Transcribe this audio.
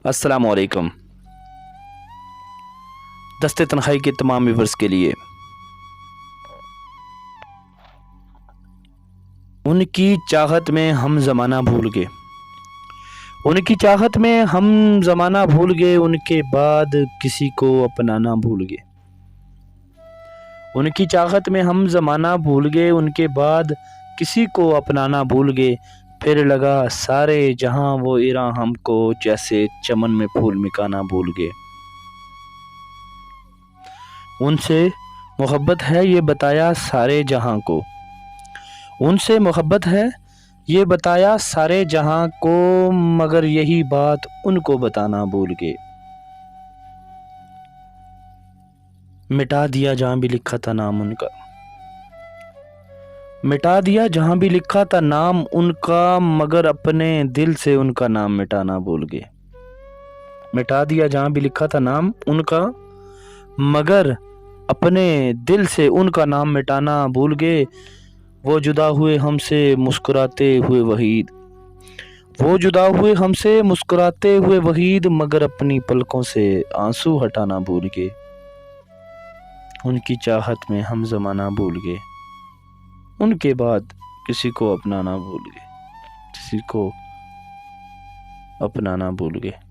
السلام علیکم۔ دستے تنہائی کے تمام ویورز کے لیے ان کی چاہت میں ہم زمانہ بھول گئے، ان کی چاہت میں ہم زمانہ بھول گئے، ان کے بعد کسی کو اپنانا بھول گئے، ان کی چاہت میں ہم زمانہ بھول گئے، ان کے بعد کسی کو اپنانا بھول گئے، پھر لگا سارے جہاں وہ ایراں ہم کو جیسے چمن میں پھول مکانا بھول گئے۔ ان سے محبت ہے یہ بتایا سارے جہاں کو، ان سے محبت ہے یہ بتایا سارے جہاں کو، مگر یہی بات ان کو بتانا بھول گئے۔ مٹا دیا جہاں بھی لکھا تھا نام ان کا، مٹا دیا جہاں بھی لکھا تھا نام ان کا، مگر اپنے دل سے ان کا نام مٹانا بھول گئے۔ مٹا دیا جہاں بھی لکھا تھا نام ان کا، مگر اپنے دل سے ان کا نام مٹانا بھول گئے۔ وہ جدا ہوئے ہم سے مسکراتے ہوئے وحید، وہ جدا ہوئے ہم سے مسکراتے ہوئے وحید، مگر اپنی پلکوں سے آنسو ہٹانا بھول گئے۔ ان کی چاہت میں ہم زمانہ بھول گئے، ان کے بعد کسی کو اپنانا بھول گئے، کسی کو اپنانا بھول گئے۔